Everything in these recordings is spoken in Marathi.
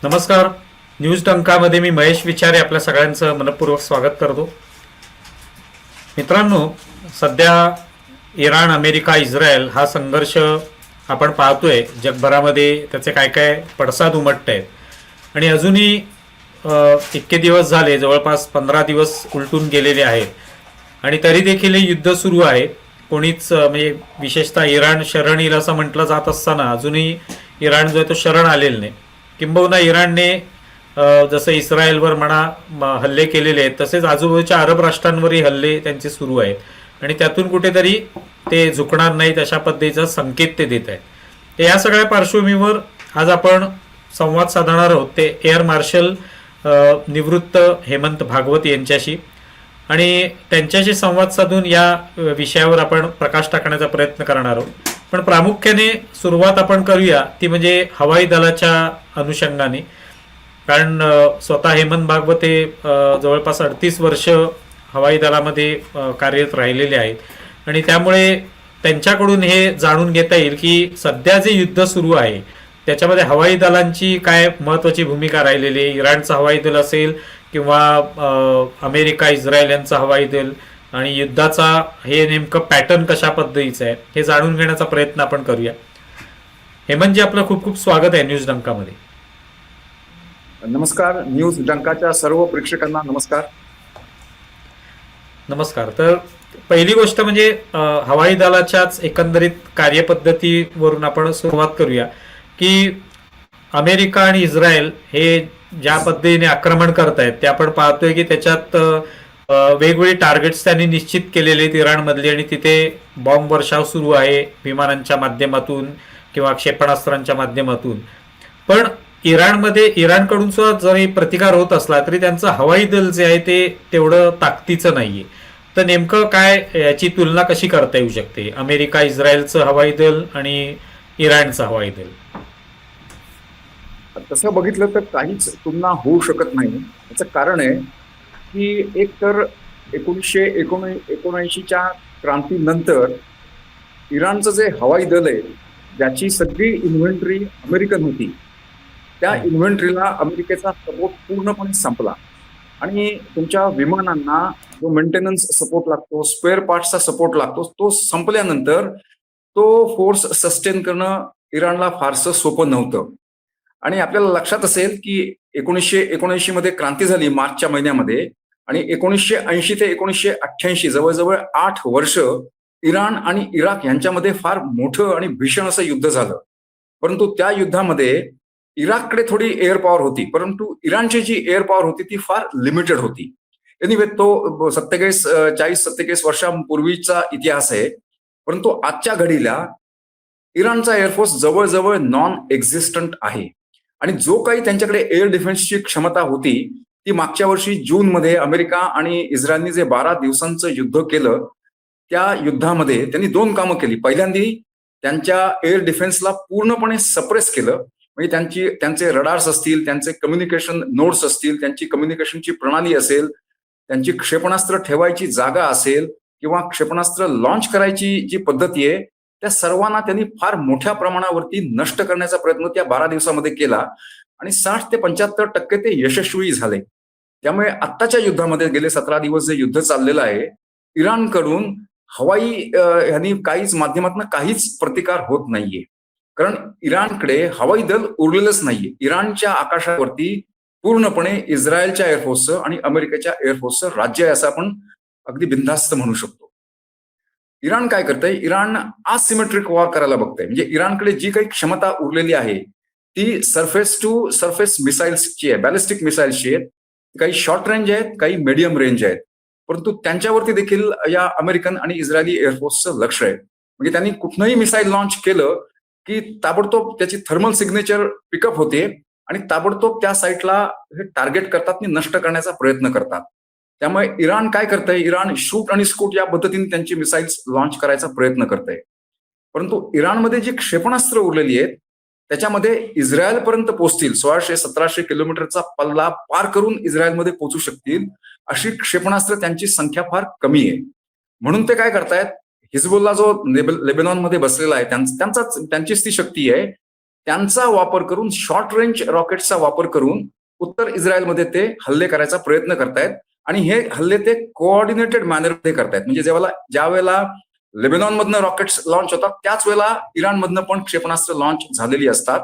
नमस्कार. न्यूज डंकामध्ये मी महेश विचारे आपल्या सगळ्यांचं मनपूर्वक स्वागत करतो. मित्रांनो, सध्या इराण, अमेरिका, इस्रायल हा संघर्ष आपण पाहतोय. जगभरामध्ये त्याचे काय काय पडसाद उमटत आहेत आणि अजूनही इतके दिवस झाले, जवळपास 15 दिवस उलटून गेलेले आहेत आणि तरी देखील हे युद्ध सुरू आहे. कोणीच म्हणजे विशेषतः इराण शरण येईल असं म्हटलं जात असताना अजूनही इराण जो आहे तो शरण आलेला नाही. किंबहुना इराणने जसं इस्रायलवर म्हणा हल्ले केलेले आहेत, तसेच आजूबाजूच्या अरब राष्ट्रांवरही हल्ले त्यांचे सुरू आहेत आणि त्यातून कुठेतरी ते झुकणार नाहीत अशा पद्धतीचा संकेत ते देत आहेत. तर या सगळ्या पार्श्वभूमीवर आज आपण संवाद साधणार आहोत ते एअर मार्शल निवृत्त हेमंत भागवत यांच्याशी आणि त्यांच्याशी संवाद साधून या विषयावर आपण प्रकाश टाकण्याचा प्रयत्न करणार आहोत. पण प्रामुख्याने सुरुवात आपण करूया ती म्हणजे हवाई दलाच्या अनुषंगाने, कारण स्वतः हेमंत भागवत हे जवळपास 38 वर्ष हवाई दलामध्ये कार्यरत राहिलेले आहेत आणि त्यामुळे त्यांच्याकडून हे जाणून घेता येईल की सध्या जे युद्ध सुरू आहे त्याच्यामध्ये हवाई दलांची काय महत्त्वाची भूमिका राहिलेली आहे. इराणचं हवाई दल असेल किंवा अमेरिका, इस्रायल यांचं हवाई दल आणि युद्धाचा हे नेमकं पॅटर्न कशा पद्धतीचं आहे हे जाणून घेण्याचा प्रयत्न आपण करूया. हेमंतजी, आपलं खूप खूप स्वागत आहे न्यूज डंकामध्ये. नमस्कार. न्यूज डंकाच्या सर्व प्रेक्षकांना नमस्कार. नमस्कार. तर पहिली गोष्ट म्हणजे हवाई दलाच्याच एकंदरीत कार्यपद्धतीवरून आपण सुरुवात करूया की अमेरिका आणि इस्रायल हे ज्या पद्धतीने आक्रमण करतायत ते आपण पाहतोय की त्याच्यात वेगवेगळे टार्गेट्स त्यांनी निश्चित केलेले आहेत इराणमधले आणि तिथे बॉम्ब वर्षाव सुरू आहे विमानांच्या माध्यमातून किंवा क्षेपणास्त्रांच्या माध्यमातून. पण इराणकडून सुद्धा जरी प्रतिकार होत असला तरी त्यांचं हवाई दल जे आहे ते तेवढं ताकदीचं नाहीये. तर नेमकं काय याची तुलना कशी करता येऊ शकते, अमेरिका इस्रायलचं हवाई दल आणि इराणचं हवाई दल? तसं बघितलं तर काहीच तुलना होऊ शकत नाही. याचं कारण आहे की एक तर 1979च्या क्रांतीनंतर इराणचं जे हवाई दल आहे ज्याची सगळी इन्व्हेंटरी अमेरिकन होती, त्या इन्व्हेंटरीला अमेरिकेचा सपोर्ट पूर्णपणे संपला आणि तुमच्या विमानांना जो मेंटेनन्स सपोर्ट लागतो, स्पेअर पार्ट्सचा सपोर्ट लागतो, तो संपल्यानंतर तो फोर्स सस्टेन करणं इराणला फारसं सोपं नव्हतं. आणि आपल्याला लक्षात असेल की 1979 मध्ये क्रांती झाली मार्चच्या महिन्यामध्ये आणि 1980 ते 1988 जवळजवळ 8 वर्ष इराण आणि इराक यांच्यामध्ये फार मोठं आणि भीषण असं युद्ध झालं. परंतु त्या युद्धामध्ये इराककडे थोडी एअर पॉवर होती, परंतु इराणची जी एअर पॉवर होती ती फार लिमिटेड होती. एनिवे, तो 40-47 वर्षांपूर्वीचा इतिहास आहे. परंतु आजच्या घडीला इराणचा एअरफोर्स जवळजवळ नॉन एक्झिस्टंट आहे आणि जो काही त्यांच्याकडे एअर डिफेन्सची क्षमता होती ती मागच्या वर्षी जूनमध्ये अमेरिका आणि इस्रायलने जे 12 दिवसांचं युद्ध केलं त्या युद्धामध्ये त्यांनी 2 कामं केली. पहिल्यांदा त्यांच्या एअर डिफेन्सला पूर्णपणे सप्रेस केलं, म्हणजे त्यांचे रडार्स असतील, त्यांचे कम्युनिकेशन नोड्स असतील, त्यांची कम्युनिकेशनची प्रणाली असेल, त्यांची क्षेपणास्त्र ठेवायची जागा असेल किंवा क्षेपणास्त्र लॉन्च करायची जी पद्धती आहे त्या सर्वांना त्यांनी फार मोठ्या प्रमाणावरती नष्ट करण्याचा प्रयत्न त्या 12 दिवसामध्ये केला आणि 60 ते 75% ते यशस्वी झाले. त्यामुळे आत्ताच्या युद्धामध्ये गेले 17 दिवस जे युद्ध चाललेलं आहे, इराणकडून हवाई यांनी काहीच माध्यमातून काहीच प्रतिकार होत नाहीये, कारण इराणकडे हवाई दल उरलेलंच नाहीये. इराणच्या आकाशावरती पूर्णपणे इस्रायलच्या एअरफोर्सचं आणि अमेरिकेच्या एअरफोर्सचं राज्य आहे असं आपण अगदी बिनधास्त म्हणू शकतो. इराण काय करतंय, इराण असिमेट्रिक वॉर करायला बघतंय. म्हणजे इराणकडे जी काही क्षमता उरलेली आहे ती सरफेस टू सरफेस मिसाईल्सची आहे, बॅलिस्टिक मिसाईल्सची आहेत. काही शॉर्ट रेंज आहेत, काही मीडियम रेंज आहेत, परंतु त्यांच्यावरती देखील या अमेरिकन आणि इस्रायली एअरफोर्सचं लक्ष आहे. म्हणजे त्यांनी कुठनंही मिसाईल लॉन्च केलं की ताबडतोब त्याची थर्मल सिग्नेचर पिकअप होते आणि ताबडतोब त्या साईटला हे टार्गेट करतात आणि नष्ट करण्याचा प्रयत्न करतात. त्यामुळे इराण काय करतंय, इराण शूट आणि स्कूट या पद्धतीने त्यांची मिसाईल्स लॉन्च करायचा प्रयत्न करतंय. परंतु इराणमध्ये जी क्षेपणास्त्र उरलेली आहेत त्याच्यामध्ये इस्रायलपर्यंत पोहोचतील, 1600-1700 किलोमीटरचा पल्ला पार करून इस्रायलमध्ये पोहोचू शकतील अशी क्षेपणास्त्र त्यांची संख्या फार कमी आहे. म्हणून ते काय करतायत, हिजबुल्ला जो लेबनॉनमध्ये बसलेला आहे त्यांचीच ती शक्ती आहे, त्यांचा वापर करून, शॉर्ट रेंज रॉकेट्सचा वापर करून उत्तर इस्रायलमध्ये ते हल्ले करायचा प्रयत्न करतायत. आणि हे हल्ले ते कोऑर्डिनेटेड मॅनरमध्ये करतायत. म्हणजे ज्या वेळेला लेबनॉनमधनं रॉकेट्स लॉन्च होतात, त्याच वेळेला इराणमधनं पण क्षेपणास्त्र लॉन्च झालेली असतात,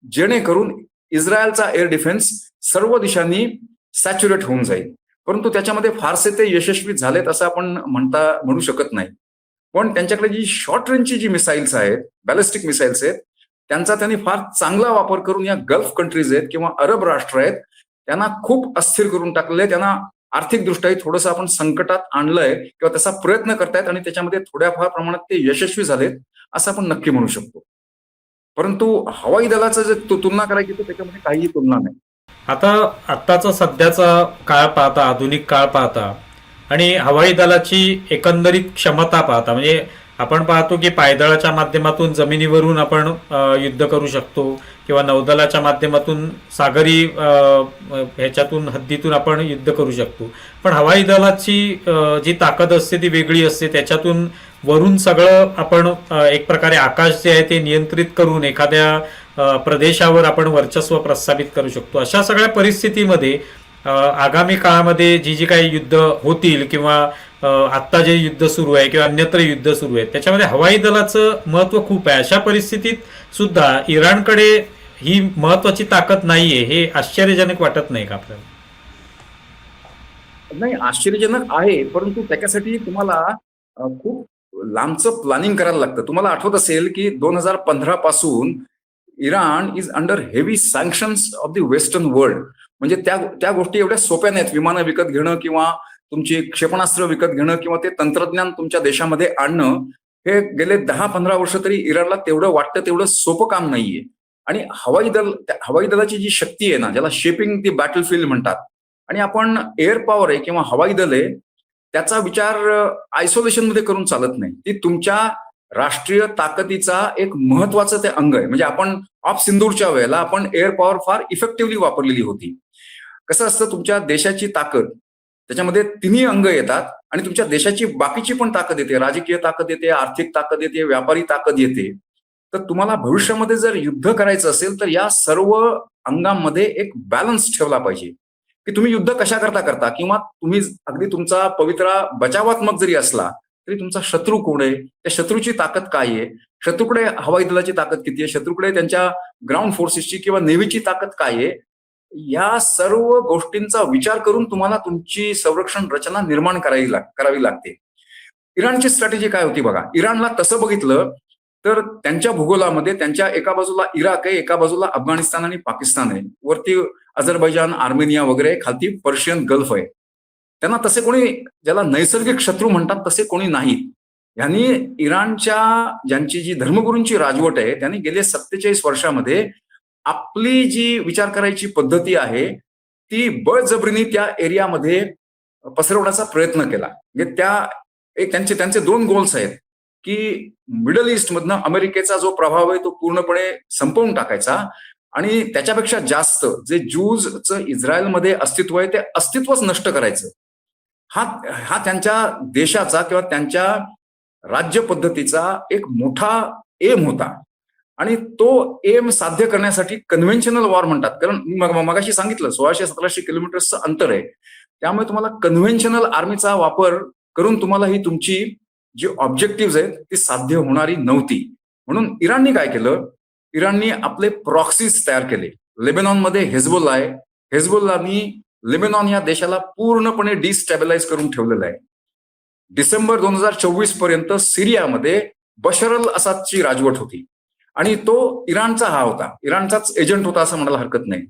जेणेकरून इस्रायलचा एअर डिफेन्स सर्व दिशांनी सॅच्युरेट होऊन जाईल. परंतु त्याच्यामध्ये फारसे ते यशस्वी झालेत असं आपण म्हणू शकत नाही. पण त्यांच्याकडे जी शॉर्ट रेंजची जी मिसाईल्स आहेत, बॅलिस्टिक मिसाईल्स आहेत, त्यांचा त्यांनी फार चांगला वापर करून या गल्फ कंट्रीज आहेत किंवा अरब राष्ट्र आहेत, त्यांना खूप अस्थिर करून टाकले. त्यांना आर्थिकदृष्ट्याही थोडंसं आपण संकटात आणलंय किंवा त्याचा प्रयत्न करतायत आणि त्याच्यामध्ये थोड्याफार प्रमाणात ते यशस्वी झालेत असं आपण नक्की म्हणू शकतो. परंतु हवाई दलाचं जर तुलना करायची तर त्याच्यामध्ये काहीही तुलना नाही. आत्ताचा सध्याचा काळ पाहता, आधुनिक काळ पाहता आणि हवाई दलाची एकंदरीत क्षमता पाहता, म्हणजे आपण पाहतो की पायदळाच्या माध्यमातून जमिनीवरून आपण युद्ध करू शकतो किंवा नौदलाच्या माध्यमातून सागरी ह्याच्यातून हद्दीतून आपण युद्ध करू शकतो. पण हवाई दलाची जी ताकद असते ती वेगळी असते. त्याच्यातून वरून सगळं आपण एक प्रकारे आकाश जे आहे ते नियंत्रित करून एखाद्या प्रदेशावर आपण वर्चस्व प्रस्थापित करू शकतो. अशा सगळ्या परिस्थितीमध्ये आगामी काळामध्ये जी काही युद्ध होतील किंवा आत्ता जे युद्ध सुरू आहे किंवा अन्यत्र युद्ध सुरू आहे त्याच्यामध्ये हवाई दलाचं महत्व खूप आहे. अशा परिस्थितीत सुद्धा इराणकडे ही महत्वाची ताकद नाहीये, हे आश्चर्यजनक वाटत नाही का आपल्याला? नाही, आश्चर्यजनक आहे, परंतु त्याच्यासाठी तुम्हाला खूप लांबचं प्लॅनिंग करायला लागतं. तुम्हाला आठवत असेल की 2015 पासून Iran is under heavy sanctions of the western world. म्हणजे त्या गोष्टी एवढ्या सोप्या नाहीत. विमानं विकत घेणं किंवा तुमची क्षेपणास्त्र विकत घेणं किंवा ते तंत्रज्ञान तुमच्या देशामध्ये आणणं, हे गेले 10-15 वर्ष तरी इराणला तेवढं वाटतं तेवढं सोपं काम नाहीये. आणि हवाई दलाची जी शक्ती आहे ना, ज्याला शेपिंग दी बॅटलफील्ड म्हणतात, आणि आपण एअर पॉवर आहे किंवा हवाई दल आहे त्याचा विचार आयसोलेशन मध्ये करून चालत नाही. ती तुमच्या राष्ट्रीय ताकदीचा एक महत्वाचं ते अंग आहे. म्हणजे आपण ऑफ सिंदूरच्या वेळेला आपण एअर पॉवर फार इफेक्टिव्हली वापरलेली होती. कसं असतं, तुमच्या देशाची ताकद त्याच्यामध्ये तिन्ही अंग येतात आणि तुमच्या देशाची बाकीची पण ताकद येते. राजकीय ताकद येते, आर्थिक ताकद येते, व्यापारी ताकद येते. तर तुम्हाला भविष्यामध्ये जर युद्ध करायचं असेल तर या सर्व अंगांमध्ये एक बॅलन्स ठेवला पाहिजे की तुम्ही युद्ध कशा करता किंवा तुम्ही अगदी तुमचा पवित्रा बचावात्मक जरी असला तरी तुमचा शत्रू कोण आहे, त्या शत्रूची ताकद काय आहे, शत्रूकडे हवाई दलाची ताकद किती आहे, शत्रूकडे त्यांच्या ग्राउंड फोर्सेसची किंवा नेव्हीची ताकद काय आहे, या सर्व गोष्टींचा विचार करून तुम्हाला तुमची संरक्षण रचना निर्माण करावी लागते. इराणची स्ट्रॅटेजी काय होती बघा. इराणला तसं बघितलं तर त्यांच्या भूगोलामध्ये त्यांच्या एका बाजूला इराक आहे, एका बाजूला अफगाणिस्तान आणि पाकिस्तान आहे, वरती अझरबैजान, आर्मेनिया वगैरे, खालती पर्शियन गल्फ आहे. त्यांना तसे कोणी, ज्याला नैसर्गिक शत्रू म्हणतात तसे कोणी नाहीत. यांनी ज्यांची जी धर्मगुरूंची राजवट आहे त्यांनी गेले 47 वर्षामध्ये आपली जी विचार करायची पद्धती आहे ती बळजबरीने त्या एरियामध्ये पसरवण्याचा प्रयत्न केला. म्हणजे त्यांचे 2 गोल्स आहेत की मिडल ईस्ट मधनं अमेरिकेचा जो प्रभाव आहे तो पूर्णपणे संपवून टाकायचा आणि त्याच्यापेक्षा जास्त जे ज्यूजचं इस्रायलमध्ये अस्तित्व आहे ते अस्तित्वच नष्ट करायचं. हा त्यांच्या देशाचा किंवा त्यांच्या राज्य पद्धतीचा एक मोठा एम होता. आणि तो एम साध्य करण्यासाठी कन्व्हेन्शनल वॉर म्हणतात, कारण मगाशी सांगितलं 1600-1700 किलोमीटरचं अंतर आहे, त्यामुळे तुम्हाला कन्व्हेन्शनल आर्मीचा वापर करून तुम्हाला ही तुमची जी ऑब्जेक्टिव्ह आहेत ती साध्य होणारी नव्हती. म्हणून इराणनी काय केलं, इराणनी आपले प्रॉक्सीज तयार केले. लेबनॉनमध्ये हेजबोल्ला आहे, हेजबोल्लानी लेबनॉन या देशाला पूर्णपणे डिस्टॅबिलाइज करून ठेवलेलं आहे. डिसेंबर 2024 पर्यंत सिरियामध्ये बशर अल असादची राजवट होती आणि तो इराणचा होता, इराणचाच एजंट होता असं म्हणायला हरकत नाही.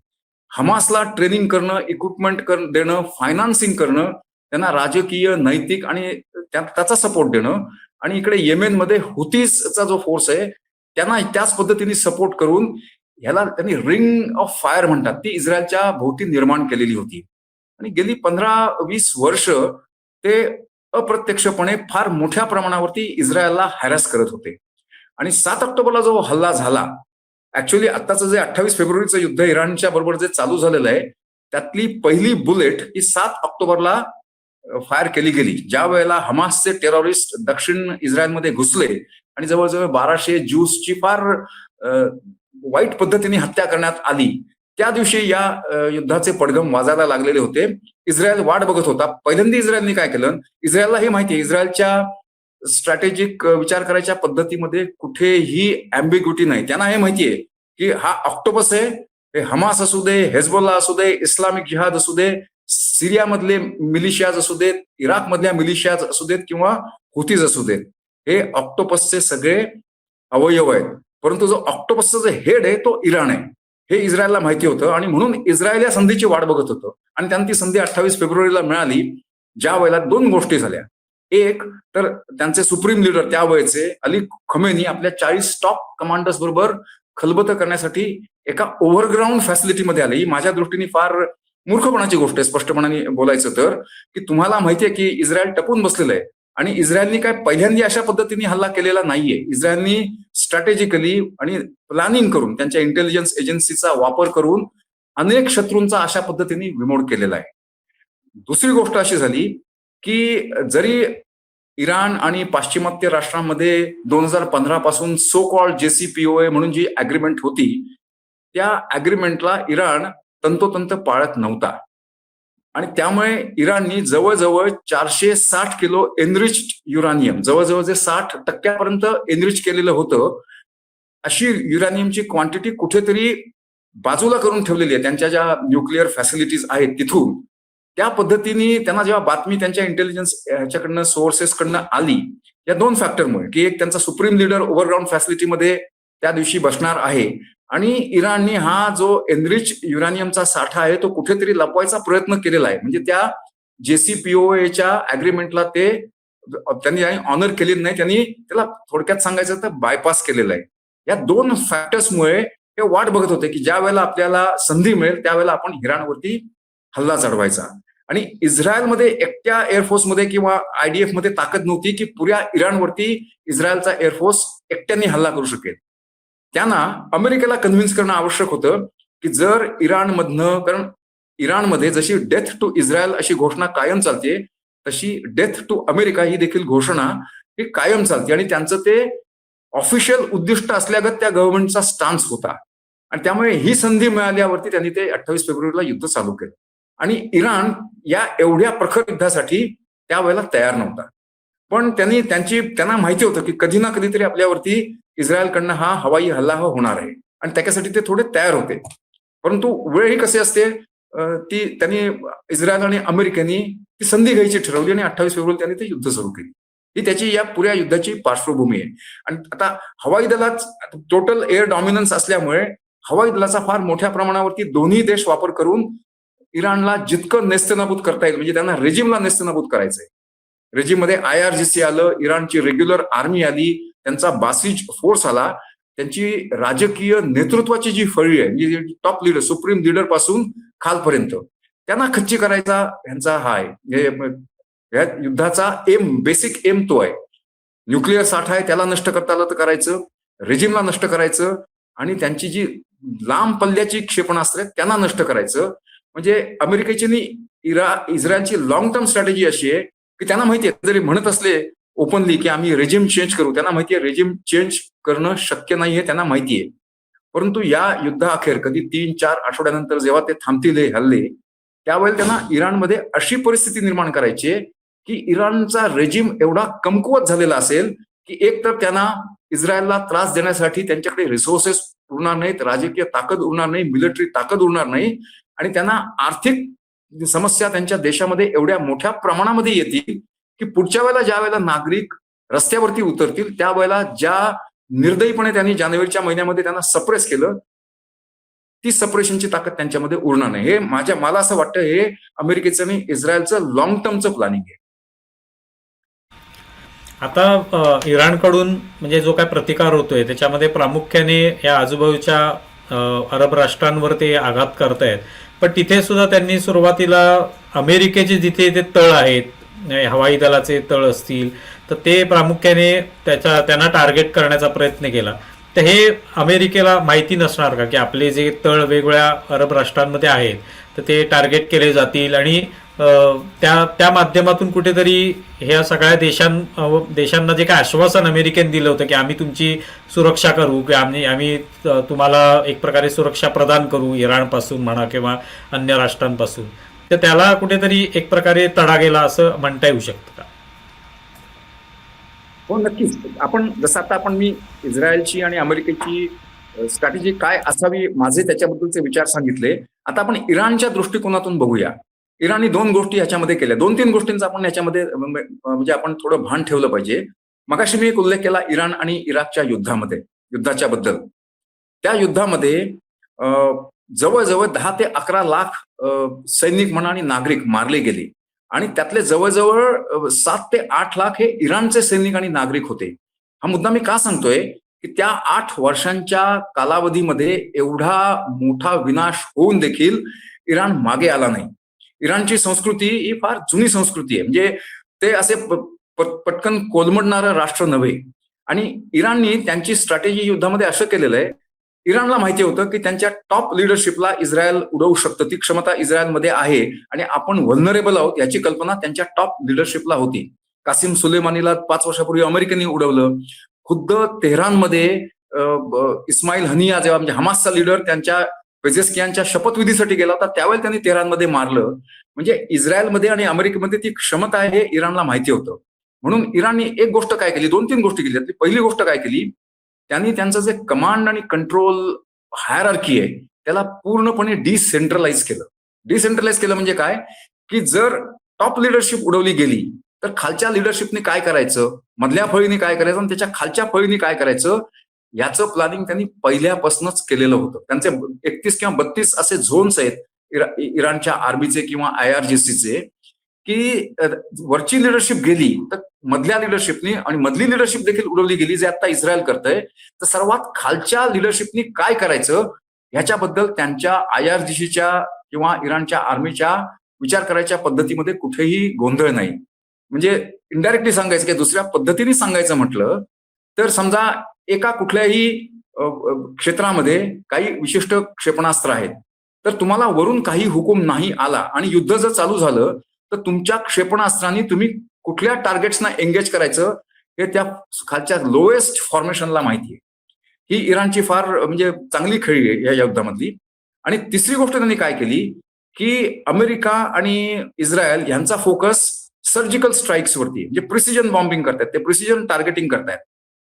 हमासला ट्रेनिंग करणं, इक्विपमेंट देणं, फायनान्सिंग करणं, त्यांना राजकीय, नैतिक आणि त्याचा सपोर्ट देणं, आणि इकडे येमेनमध्ये हुतीसचा जो फोर्स आहे त्यांना त्याच पद्धतीने सपोर्ट करून ह्याला त्यांनी रिंग ऑफ फायर म्हणतात ती इस्रायलच्या भोवती निर्माण केलेली होती. आणि गेली 15-20 वर्ष ते अप्रत्यक्षपणे फार मोठ्या प्रमाणावरती इस्रायलला हॅरॅस करत होते. आणि 7 ऑक्टोबरला जो हल्ला झाला, ऍक्च्युअली आत्ताचं जे 28 फेब्रुवारीचं युद्ध इराणच्या बरोबर जे चालू झालेलं आहे त्यातली पहिली बुलेट ही 7 ऑक्टोबरला फायर केली गेली, ज्या वेळेला हमासचे टेररिस्ट दक्षिण इस्रायलमध्ये घुसले आणि जवळजवळ 1200 ज्यूसची फार वाईट पद्धतीने हत्या करण्यात आली, त्या दिवशी या युद्धाचे पडघम वाजायला लागलेले होते. इस्रायल वाट बघत होता. पहिल्यांदा इस्रायलने काय केलं, इस्रायलला हे माहिती आहे, इस्रायलच्या स्ट्रॅटेजिक विचार करायच्या पद्धतीमध्ये कुठेही अँबिग्युटी नाही. त्यांना हे माहितीये की हा ऑक्टोपस आहे, हे हमास असू दे, हेजबोल्ला असू दे, इस्लामिक जिहाद असू दे, सिरियामधले मिलिशियाज असू देत, इराकमधल्या मिलिशियाज असू देत किंवा हुतीज असू देत, हे ऑक्टोपसचे सगळे अवयव आहेत. परंतु जो ऑक्टोपसचा जो हेड आहे तो इराण आहे, हे इस्रायलला माहिती होतं आणि म्हणून इस्रायल या संधीची वाट बघत होतं. आणि त्यांना ती संधी 28 फेब्रुवारीला मिळाली, ज्या वेळेला दोन गोष्टी झाल्या. एक तर त्यांचे सुप्रीम लीडर त्या वेळेचे अली खमेनी आपल्या 40 टॉप कमांडर्स बरोबर खलबत करण्यासाठी एका ओव्हरग्राऊंड फॅसिलिटीमध्ये आले. ही माझ्या दृष्टीने फार मूर्खपणाची गोष्ट आहे, स्पष्टपणाने बोलायचं तर, की तुम्हाला माहितीये की इस्रायल टपून बसलेलं आहे आणि इस्रायलनी काय पहिल्यांदा अशा पद्धतीने हल्ला केलेला नाहीये. इस्रायलनी स्ट्रॅटेजिकली आणि प्लॅनिंग करून, त्यांच्या इंटेलिजन्स एजन्सीचा वापर करून अनेक शत्रूंचा अशा पद्धतीने विमोड केलेला आहे. दुसरी गोष्ट अशी झाली की जरी इराण आणि पाश्चिमात्य राष्ट्रांमध्ये 2015 पासून सो कॉल्ड JCPOA म्हणून जी अग्रीमेंट होती, त्या अग्रीमेंटला इराण तंतोतंत पाळत नव्हता आणि त्यामुळे इराणनी जवळजवळ 460 किलो एनरिच्ड युरानियम, जवळजवळ जे 60% एनरिच केलेलं होतं, अशी युरानियमची क्वांटिटी कुठेतरी बाजूला करून ठेवलेली आहे त्यांच्या ज्या न्यूक्लिअर फॅसिलिटीज आहेत तिथून. त्या पद्धतीने त्यांना जेव्हा बातमी त्यांच्या इंटेलिजन्स ह्याच्याकडनं सोर्सेसकडनं आली, या दोन फॅक्टरमुळे, की एक त्यांचा सुप्रीम लीडर ओव्हरग्राऊंड फॅसिलिटीमध्ये त्या दिवशी बसणार आहे आणि इराणने हा जो एनरिच युरानियमचा साठा आहे तो कुठेतरी लपवायचा प्रयत्न केलेला आहे. म्हणजे त्या JCPOAच्या अग्रीमेंटला ते त्यांनी ऑनर केलेलं नाही, त्यांनी त्याला थोडक्यात सांगायचं तर बायपास केलेलं आहे. या दोन फॅक्टर्समुळे ते वाट बघत होते की ज्या वेळेला आपल्याला संधी मिळेल त्यावेळेला आपण इराणवरती हल्ला चढवायचा. आणि इस्रायलमध्ये एकट्या एअरफोर्समध्ये किंवा IDF मध्ये ताकद नव्हती की पुऱ्या इराणवरती इस्रायलचा एअरफोर्स एकट्याने हल्ला करू शकेल. त्यांना अमेरिकेला कन्व्हिन्स करणं आवश्यक होतं की जर इराणमधनं, कारण इराणमध्ये जशी डेथ टू इस्रायल अशी घोषणा कायम चालते, तशी डेथ टू अमेरिका ही देखील घोषणा ही कायम चालते आणि त्यांचं ते ऑफिशियल उद्दिष्ट असल्यागत त्या गव्हर्नमेंटचा स्टान्स होता. आणि त्यामुळे ही संधी मिळाल्यावरती त्यांनी ते 28 फेब्रुवारीला युद्ध चालू केलं. आणि इराण या एवढ्या प्रखर युद्धासाठी त्यावेळेला तयार नव्हता. पण त्यांना माहिती होतं की कधी ना कधीतरी आपल्यावरती इस्रायलकडनं हा हवाई हल्ला होणार आहे आणि त्याच्यासाठी ते थोडे तयार होते. परंतु वेळ ही कशी असते, त्यांनी इस्रायल आणि अमेरिकेने ती संधी घ्यायची ठरवली आणि 28 फेब्रुवारी त्यांनी ते युद्ध सुरू केली. ही त्याची या पुऱ्या युद्धाची पार्श्वभूमी आहे. आणि आता हवाई दलात टोटल एअर डॉमिनन्स असल्यामुळे हवाई दलाचा फार मोठ्या प्रमाणावरती दोन्ही देश वापर करून इराणला जितकं नेस्तनाबूत करता येईल, म्हणजे त्यांना रेजिमला नेस्तनाबूत करायचंय. रेजिममध्ये IRGC आलं, इराणची रेग्युलर आर्मी आली, त्यांचा बासिज फोर्स आला, त्यांची राजकीय नेतृत्वाची जी फळी आहे, म्हणजे टॉप लीडर, सुप्रीम लीडर पासून खालपर्यंत, त्यांना खच्ची करायचा ह्यांचा हा आहे. या युद्धाचा बेसिक एम तो आहे. न्यूक्लिअर साठा आहे त्याला नष्ट करता आलं तर करायचं, रेजिमला नष्ट करायचं आणि त्यांची जी लांब पल्ल्याची क्षेपणास्त्र आहेत त्यांना नष्ट करायचं. म्हणजे अमेरिकेची इस्रायलची लॉंग टर्म स्ट्रॅटेजी अशी आहे की त्यांना माहितीये, जरी म्हणत असले ओपनली की आम्ही रेजिम चेंज करू, त्यांना माहितीये रेजिम चेंज करणं शक्य नाही हे त्यांना माहितीये. परंतु या युद्धाअखेर कधी 3-4 आठवड्यानंतर जेव्हा ते थांबतील हे हल्ले, त्यावेळेला त्यांना इराणमध्ये अशी परिस्थिती निर्माण करायची आहे की इराणचा रेजिम एवढा कमकुवत झालेला असेल की एक तर त्यांना इस्रायलला त्रास देण्यासाठी त्यांच्याकडे रिसोर्सेस उरणार नाहीत, राजकीय ताकद उरणार नाही, मिलिटरी ताकद उरणार नाही आणि त्यांना आर्थिक समस्या त्यांच्या देशामध्ये एवढ्या मोठ्या प्रमाणामध्ये येतील की पुढच्या वेळेला ज्या वेळेला नागरिक रस्त्यावरती उतरतील त्यावेळेला ज्या निर्दयीपणे त्यांनी जानेवारीच्या महिन्यामध्ये त्यांना सप्रेस केलं, ती सप्रेशनची ताकद त्यांच्यामध्ये उरणार नाही. हे मला असं वाटतं हे अमेरिकेचं आणि इस्रायलचं लॉंग टर्मचं प्लॅनिंग आहे. आता इराणकडून म्हणजे जो काय प्रतिकार होतोय त्याच्यामध्ये प्रामुख्याने या आजूबाजूच्या अरब राष्ट्रांवर ते आघात करतायत. पण तिथे सुद्धा त्यांनी सुरुवातीला अमेरिकेचे जिथे ते तळ आहेत, हवाई दलाचे तळ असतील, तर ते प्रामुख्याने त्यांना टार्गेट करण्याचा प्रयत्न केला. तर हे अमेरिकेला माहिती नसणार का की आपले जे तळ वेगवेगळ्या अरब राष्ट्रांमध्ये आहेत तर ते टार्गेट केले जातील आणि त्या त्या माध्यमातून कुठेतरी ह्या सगळ्या देशांना जे काय आश्वासन अमेरिकेने दिलं होतं की आम्ही तुमची सुरक्षा करू, की आम्ही तुम्हाला एक प्रकारे सुरक्षा प्रदान करू इराणपासून म्हणा किंवा अन्य राष्ट्रांपासून, तर त्याला कुठेतरी एक प्रकारे तडा गेला असं म्हणता येऊ शकतं का? हो, नक्कीच. आपण जसं आता मी इस्रायलची आणि अमेरिकेची स्ट्रॅटेजी काय असावी, माझे त्याच्याबद्दलचे विचार सांगितले. आता आपण इराणच्या दृष्टिकोनातून बघूया. इराणने 2 गोष्टी ह्याच्यामध्ये केल्या. 2-3 गोष्टींचा आपण ह्याच्यामध्ये म्हणजे आपण थोडं भान ठेवलं पाहिजे. मगाशी मी एक उल्लेख केला इराण आणि इराकच्या युद्धाच्या बद्दल. त्या युद्धामध्ये अ, जवळजवळ 10 ते 11 लाख सैनिक म्हणा आणि नागरिक मारले गेले आणि त्यातले जवळजवळ 7 ते 8 लाख हे इराणचे सैनिक आणि नागरिक होते. हा मुद्दा मी का सांगतोय, की त्या 8 वर्षांच्या कालावधीमध्ये एवढा मोठा विनाश होऊन देखील इराण मागे आला नाही. इराणची संस्कृती ही फार जुनी संस्कृती आहे. म्हणजे ते असे पटकन कोलमडणारं राष्ट्र नव्हे. आणि इराणनी त्यांची स्ट्रॅटेजी युद्धामध्ये असं केलेलं आहे, इराणला माहिती होतं की त्यांच्या टॉप लिडरशिपला इस्रायल उडवू शकतं, ती क्षमता इस्रायलमध्ये आहे आणि आपण व्हल्नरेबल आहोत याची कल्पना त्यांच्या टॉप लिडरशिपला होती. कासिम सुलेमानीला 5 वर्षापूर्वी अमेरिकेने उडवलं. खुद्द तेहरानमध्ये इस्माईल हनिया जेव्हा म्हणजे हमासचा लीडर त्यांच्या पेझेस्कियांच्या शपथविधीसाठी गेला होता त्यावेळी त्यांनी तेहरानमध्ये मारलं. म्हणजे इस्रायलमध्ये आणि अमेरिकेमध्ये ती क्षमता आहे हे इराणला माहिती होतं. म्हणून इराणने एक गोष्ट काय केली, 2-3 गोष्टी केली. त्यातली पहिली गोष्ट काय केली, त्यांनी त्यांचं जे कमांड आणि कंट्रोल हायरार्की आहे त्याला पूर्णपणे डिसेंट्रलाइज केलं. डिसेंट्रलाइज केलं म्हणजे काय, की जर टॉप लिडरशिप उडवली गेली तर खालच्या लिडरशिपने काय करायचं, मधल्या फळीने काय करायचं आणि त्याच्या खालच्या फळीने काय करायचं, याचं प्लॅनिंग त्यांनी पहिल्यापासूनच केलेलं होतं. त्यांचे 31 किंवा 32 असे झोन्स आहेत इराणच्या आर्मीचे किंवा IRGCचे, की वरची लिडरशिप गेली तर मधल्या लिडरशिपनी आणि मधली लिडरशिप देखील उडवली गेली, जे आता इस्रायल करतंय, तर सर्वात खालच्या लिडरशिपनी काय करायचं ह्याच्याबद्दल त्यांच्या IRGCच्या किंवा इराणच्या आर्मीच्या विचार करायच्या पद्धतीमध्ये कुठेही गोंधळ नाही. म्हणजे इनडायरेक्टली सांगायचं की दुसऱ्या पद्धतीने सांगायचं म्हटलं तर समजा एका कुठल्याही क्षेत्रामध्ये काही विशिष्ट क्षेपणास्त्र आहेत, तर तुम्हाला वरून काही हुकूम नाही आला आणि युद्ध जर चालू झालं तर तुमच्या क्षेपणास्त्रांनी तुम्ही कुठल्या टार्गेट्सना एंगेज करायचं हे त्या खालच्या लोएस्ट फॉर्मेशनला माहिती आहे. ही इराणची फार म्हणजे चांगली खेळी आहे या युद्धामधली. आणि तिसरी गोष्ट त्यांनी काय केली, की अमेरिका आणि इस्रायल यांचा फोकस सर्जिकल स्ट्राईक्सवरती, म्हणजे प्रिसिजन बॉम्बिंग करतात, ते प्रिसिजन टार्गेटिंग करतायत.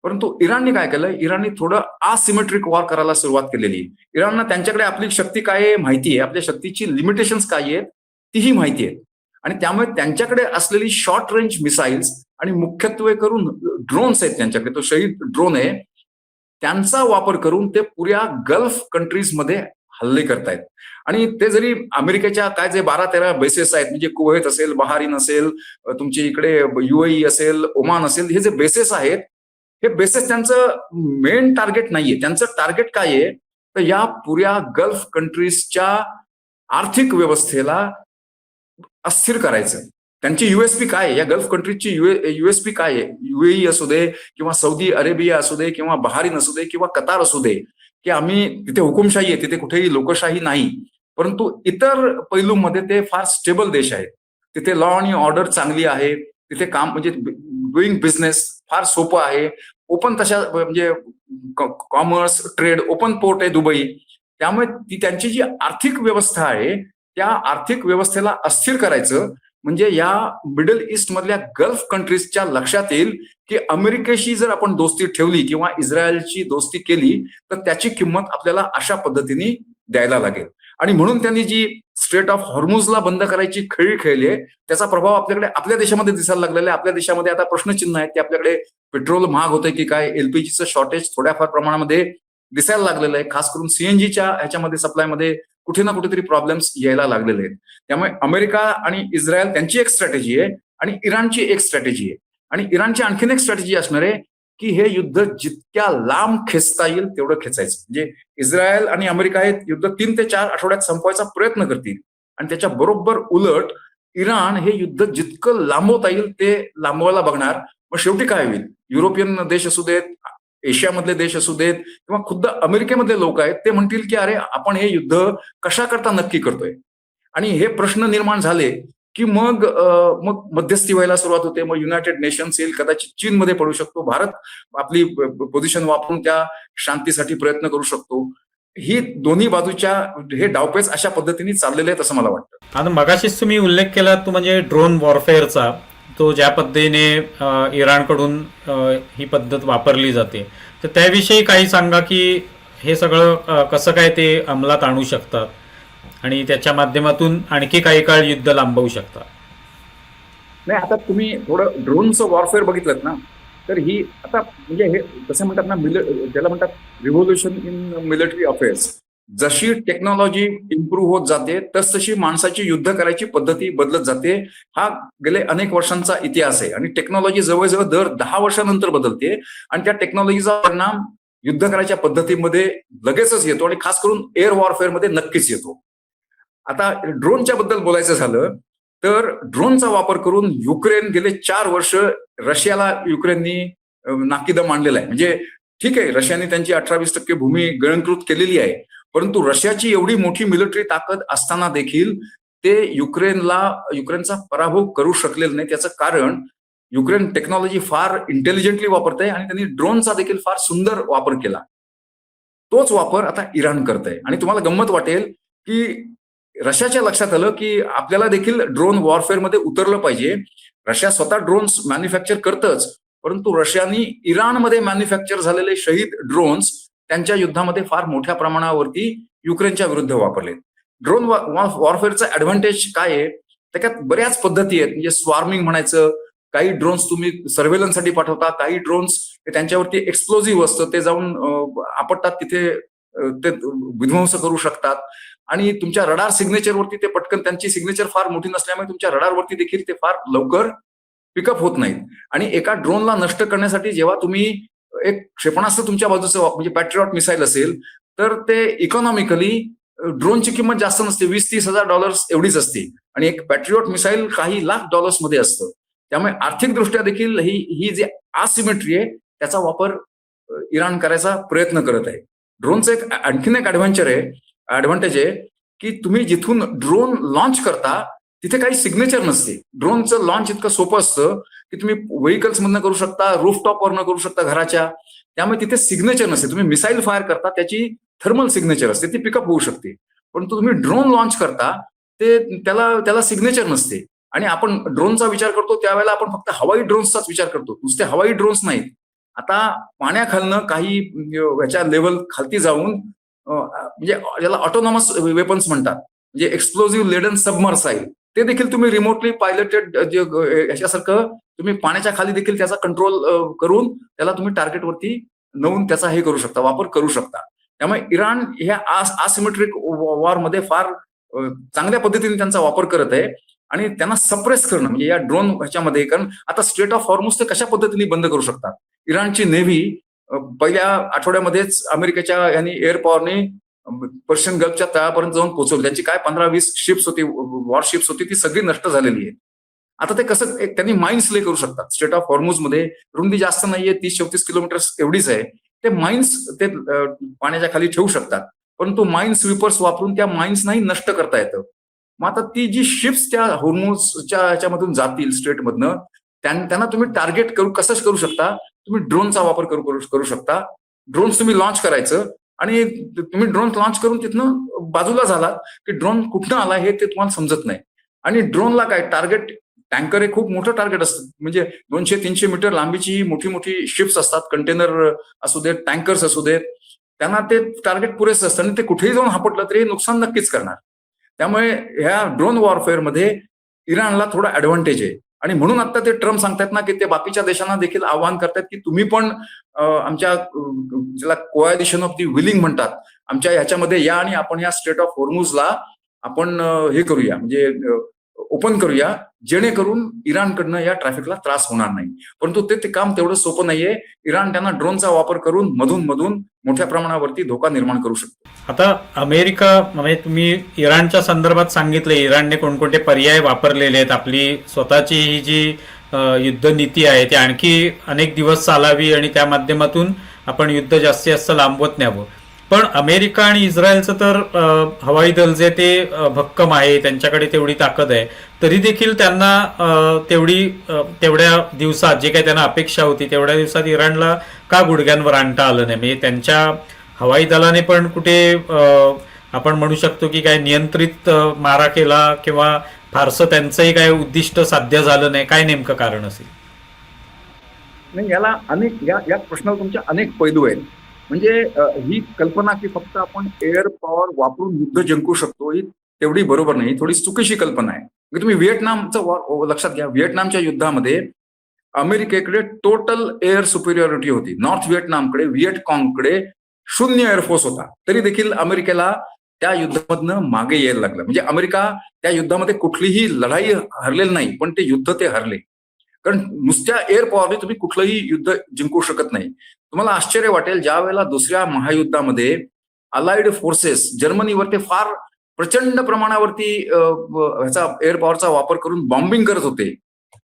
परंतु इराणने काय केलं, इराणने थोडं असिमेट्रिक वॉर करायला सुरुवात केलेली. इराणना त्यांच्याकडे आपली शक्ती काय आहे माहिती आहे, आपल्या शक्तीची लिमिटेशन्स काय आहेत तीही माहिती आहे. आणि त्यामुळे त्यांच्याकडे असलेली शॉर्ट रेंज मिसाईल्स आणि मुख्यत्वे करून ड्रोन्स आहेत त्यांच्याकडे, तो शहीद ड्रोन आहे, त्यांचा वापर करून ते पुऱ्या गल्फ कंट्रीजमध्ये हल्ले करतायत. आणि ते जरी अमेरिकेच्या काय जे 12-13 बेसेस आहेत, म्हणजे कुवेत असेल, बहारीन असेल, तुमची इकडे UAE असेल, ओमान असेल, हे जे बेसेस आहेत हे बेसेस त्यांचं मेन टार्गेट नाहीये. त्यांचं टार्गेट काय आहे, तर या पुऱ्या गल्फ कंट्रीजच्या आर्थिक व्यवस्थेला अस्थिर करायचं. त्यांची USP काय आहे, या गल्फ कंट्रीजची USP काय आहे, UAE असू दे किंवा सौदी अरेबिया असू दे किंवा बहारीन असू दे किंवा कतार असू दे, की आम्ही तिथे हुकुमशाही आहे, तिथे कुठेही लोकशाही नाही, परंतु इतर पैलूमध्ये ते फार स्टेबल देश आहेत. तिथे लॉ आणि ऑर्डर चांगली आहे, तिथे काम म्हणजे डुईंग बिझनेस फार सोपं आहे, ओपन तशा म्हणजे कॉमर्स ट्रेड ओपन पोर्ट आहे दुबई. त्यामुळे ती त्यांची जी आर्थिक व्यवस्था आहे त्या आर्थिक व्यवस्थेला अस्थिर करायचं म्हणजे या मिडल ईस्ट मधल्या गल्फ कंट्रीजच्या लक्षात येईल की अमेरिकेशी जर आपण दोस्ती ठेवली किंवा इस्रायलची दोस्ती केली तर त्याची किंमत आपल्याला अशा पद्धतीने द्यायला लागेल. आणि म्हणून त्यांनी जी स्ट्रेट ऑफ हॉर्मुझला बंद करायची खेळी खेळली आहे त्याचा प्रभाव आपल्याकडे आपल्या देशामध्ये दिसायला लागलेला आहे. आपल्या देशामध्ये आता प्रश्नचिन्ह आहेत की आपल्याकडे पेट्रोल महाग होतंय की काय, LPGचं शॉर्टेज थोड्याफार प्रमाणामध्ये दिसायला लागलेलं आहे. खास करून CNGच्या ह्याच्यामध्ये सप्लायमध्ये कुठे ना कुठेतरी प्रॉब्लेम्स यायला लागलेले आहेत. त्यामुळे अमेरिका आणि इस्रायल त्यांची एक स्ट्रॅटेजी आहे आणि इराणची एक स्ट्रॅटेजी आहे. आणि इराणची आणखीन एक स्ट्रॅटेजी असणार आहे की हे युद्ध जितक्या लांब खेचता येईल तेवढं खेचायचं. म्हणजे इस्रायल आणि अमेरिका हे युद्ध 3 ते 4 आठवड्यात संपवायचा प्रयत्न करतील आणि त्याच्या बरोबर उलट इराण हे युद्ध जितकं लांबवता येईल ते लांबवायला बघणार. मग शेवटी काय होईल, युरोपियन देश असू देत, एशियामधले देश असू देत किंवा खुद्द अमेरिकेमधले लोक आहेत ते म्हणतील की अरे आपण हे युद्ध कशा करता नक्की करतोय. आणि हे प्रश्न निर्माण झाले की मग मग मध्यस्थी व्हायला सुरुवात होते. मग युनायटेड नेशन्स येईल, कदाचित चीनमध्ये पडू शकतो, भारत आपली पोझिशन वापरून त्या शांतीसाठी प्रयत्न करू शकतो. ही दोन्ही बाजूच्या हे डावपेच अशा पद्धतीने चाललेले आहेत असं मला वाटतं. आता मगाशीच तुम्ही उल्लेख केला तो म्हणजे ड्रोन वॉरफेअरचा, तो ज्या पद्धतीने इराणकडून ही पद्धत वापरली जाते, तर त्याविषयी काही सांगा की हे सगळं कसं काय ते अंमलात आणू शकतात आणि त्याच्या माध्यमातून आणखी काही काळ युद्ध लांबवू शकतात. नाही, आता तुम्ही थोडं ड्रोनचं वॉरफेअर बघितलं ना, तर ही आता म्हणजे हे कसं म्हणतात ना, ज्याला म्हणतात रिव्होल्युशन इन मिलिटरी अफेअर्स. जशी टेक्नॉलॉजी इम्प्रूव्ह होत जाते तसतशी माणसाची युद्ध करायची पद्धती बदलत जाते. हा गेले अनेक वर्षांचा इतिहास आहे आणि टेक्नॉलॉजी जवळजवळ दर 10 वर्षानंतर बदलते आणि त्या टेक्नॉलॉजीचा परिणाम युद्ध करायच्या पद्धतीमध्ये लगेचच येतो आणि खास करून एअर वॉरफेअरमध्ये नक्कीच येतो. आता ड्रोनच्या बद्दल बोलायचं झालं तर ड्रोनचा वापर करून युक्रेन गेले 4 वर्ष रशियाला युक्रेननी नाकीदम आणलेला आहे. म्हणजे ठीक आहे, रशियाने त्यांची 18-20% भूमी गिळंकृत केलेली आहे, परंतु रशियाची एवढी मोठी मिलिटरी ताकद असताना देखील ते युक्रेनचा पराभव करू शकलेलं नाही. त्याचं कारण युक्रेन टेक्नॉलॉजी फार इंटेलिजंटली वापरत आहे आणि त्यांनी ड्रोनचा देखील फार सुंदर वापर केला. तोच वापर आता इराण करत आहे आणि तुम्हाला गंमत वाटेल की रशियाच्या लक्षात आलं की आपल्याला देखील ड्रोन वॉरफेअरमध्ये उतरलं पाहिजे. रशिया स्वतः ड्रोन्स मॅन्युफॅक्चर करतच, परंतु रशियानी इराणमध्ये मॅन्युफॅक्चर झालेले शहीद ड्रोन्स त्यांच्या युद्धामध्ये फार मोठ्या प्रमाणावरती युक्रेनच्या विरुद्ध वापरले. ड्रोन वॉरफेअरचा ऍडव्हान्टेज काय आहे, त्याच्यात बऱ्याच पद्धती आहेत. म्हणजे स्वार्मिंग म्हणायचं, काही ड्रोन्स तुम्ही सर्व्हेलन्ससाठी पाठवता, काही ड्रोन्स त्यांच्यावरती एक्सप्लोजिव्ह असतं, ते जाऊन आपटतात, तिथे ते विध्वंस करू शकतात आणि तुमच्या रडार सिग्नेचरवरती ते पटकन, त्यांची सिग्नेचर फार मोठी नसल्यामुळे तुमच्या रडारवरती देखील ते फार लवकर पिकअप होत नाहीत. आणि एका ड्रोनला नष्ट करण्यासाठी जेव्हा तुम्ही एक क्षेपणास्त्र तुमच्या बाजूचं म्हणजे पॅट्रियॉट मिसाईल असेल तर ते इकॉनॉमिकली ड्रोनची किंमत जास्त नसते, $20,000-30,000 एवढीच असते आणि एक पॅट्रियॉट मिसाईल काही लाख डॉलर्समध्ये असतं. त्यामुळे आर्थिकदृष्ट्या देखील ही जी असिमेट्री आहे त्याचा वापर इराण करायचा प्रयत्न करत आहे. ड्रोनचं आणखीन एक ऍडव्हान्टेज आहे की तुम्ही जिथून ड्रोन लॉन्च करता तिथे काही सिग्नेचर नसते. ड्रोनचं लॉन्च इतकं सोपं असतं की तुम्ही व्हेकल्स मधनं करू शकता, रूफटॉपवरनं करू शकता घराच्या, त्यामुळे तिथे सिग्नेचर नसते. तुम्ही मिसाईल फायर करता त्याची थर्मल सिग्नेचर असते, ती पिकअप होऊ शकते, परंतु तुम्ही ड्रोन लॉन्च करता ते त्याला सिग्नेचर नसते. आणि आपण ड्रोनचा विचार करतो त्यावेळेला आपण फक्त हवाई ड्रोन्सचाच विचार करतो, नुसते हवाई ड्रोन्स नाहीत. आता पाण्याखालनं काही ह्याच्या लेवल खालती जाऊन म्हणजे ज्याला ऑटोनॉमस वेपन्स म्हणतात, म्हणजे एक्सप्लोजिव्ह लेडन सबमर्साईल, ते देखील तुम्ही रिमोटली पायलटेड याच्यासारखं तुम्ही पाण्याच्या खाली देखील त्याचा कंट्रोल करून त्याला तुम्ही टार्गेटवरती नेऊन त्याचा हे करू शकता, वापर करू शकता. त्यामुळे इराण ह्या असिमेट्रिक वॉरमध्ये फार चांगल्या पद्धतीने त्यांचा वापर करत आहे आणि त्यांना सप्रेस करणं म्हणजे या ड्रोन ह्याच्यामध्ये, कारण आता स्ट्रेट ऑफ हॉर्मुझ ते कशा पद्धतीने बंद करू शकतात. इराणची नेव्ही पहिल्या आठवड्यामध्येच अमेरिकेच्या यांनी एअर पॉवरने पर्शियन गल्फच्या तळापर्यंत जाऊन पोहोचवली. त्यांची काय 15-20 शिप्स होती, वॉरशिप्स होती, ती सगळी नष्ट झालेली आहे. आता ते कसं त्यांनी माइन्स ले करू शकतात. स्ट्रेट ऑफ हॉर्मुझ मध्ये रुंदी जास्त नाहीये, 30-34 किलोमीटर एवढीच आहे. ते माइन्स ते पाण्याच्या खाली ठेवू शकतात, परंतु माइन स्वीपर्स वापरून त्या माइन्सनाही नष्ट करता येतं. मग आता ती जी शिप्स त्या हॉर्मुझच्या ह्याच्यामधून जातील स्ट्रेटमधनं, त्यांना तुम्ही टार्गेट कसं करू शकता, तुम्ही ड्रोनचा वापर करू शकता. ड्रोन्स तुम्ही लॉन्च करायचं आणि तुम्ही ड्रोन लॉन्च करून तिथनं बाजूला झालात की ड्रोन कुठनं आला हे ते तुम्हाला समजत नाही. आणि ड्रोनला काय टार्गेट, टँकर हे खूप मोठं टार्गेट असतं, म्हणजे 200-300 मीटर लांबीची मोठी मोठी शिप्स असतात, कंटेनर असू देत, टँकर्स असू देत, त्यांना ते टार्गेट पुरेसं असतं आणि ते कुठेही जाऊन हापटलं तरी नुकसान नक्कीच करणार. त्यामुळे ह्या ड्रोन वॉरफेअरमध्ये इराणला थोडा ऍडव्हान्टेज आहे आणि म्हणून आता ते ट्रम्प सांगतात ना की ते बाकीच्या देशांना देखील आवाहन करतात की तुम्ही पण आमच्या ज्याला कोॲलिशन ऑफ दी विलिंग म्हणतात, आमच्या ह्याच्यामध्ये या आणि आपण या स्ट्रेट ऑफ हॉर्मुझला आपण हे करूया, म्हणजे ओपन करूया, जेणेकरून इराणकडनं या ट्रॅफिकला त्रास होणार नाही. परंतु ते काम तेवढं सोपं नाहीये. इराण त्यांना ड्रोनचा वापर करून मधून मोठ्या प्रमाणावरती धोका निर्माण करू शकतो. आता अमेरिका म्हणजे तुम्ही इराणच्या संदर्भात सांगितलं, इराणने कोणकोणते पर्याय वापरलेले आहेत, आपली स्वतःची ही जी युद्ध नीती आहे ती आणखी अनेक दिवस चालावी आणि त्या माध्यमातून आपण युद्ध जास्तीत जास्त लांबवत न्यावं. पण अमेरिका आणि इस्रायलचं तर हवाई दल जे ते भक्कम आहे, त्यांच्याकडे तेवढी ताकद आहे, तरी देखील त्यांना तेवढ्या दिवसात जे काही त्यांना अपेक्षा होती तेवढ्या दिवसात इराणला का गुडघ्यांवर आणता आलं नाही? म्हणजे त्यांच्या हवाई दलाने पण कुठे आपण म्हणू शकतो की काय नियंत्रित मारा केला किंवा फारसं त्यांचंही काय उद्दिष्ट साध्य झालं नाही? काय नेमकं कारण असेल? नाही, याला अनेक या प्रश्नाला तुमच्या अनेक पैलू आहेत. म्हणजे ही कल्पना की फक्त आपण एअर पॉवर वापरून युद्ध जिंकू शकतो, ही तेवढी बरोबर नाही. ही थोडी चुकीची कल्पना आहे. म्हणजे तुम्ही व्हिएटनामचं लक्षात घ्या. व्हिएटनामच्या युद्धामध्ये अमेरिकेकडे टोटल एअर सुपेरियॉरिटी होती. नॉर्थ व्हिएटनामकडे, व्हिएटकॉंगकडे शून्य एअरफोर्स होता. तरी देखील अमेरिकेला त्या युद्धामधनं मागे यायला लागलं. म्हणजे अमेरिका त्या युद्धामध्ये कुठलीही लढाई हरलेली नाही, पण ते युद्ध ते हरले. कारण नुसत्या एअर पॉवरने तुम्ही कुठलंही युद्ध जिंकू शकत नाही. तुम्हाला आश्चर्य वाटेल, ज्या वेळेला दुसऱ्या महायुद्धामध्ये अलाइड फोर्सेस जर्मनीवर ते फार प्रचंड प्रमाणावरती ह्याचा एअर पॉवरचा वापर करून बॉम्बिंग करत होते.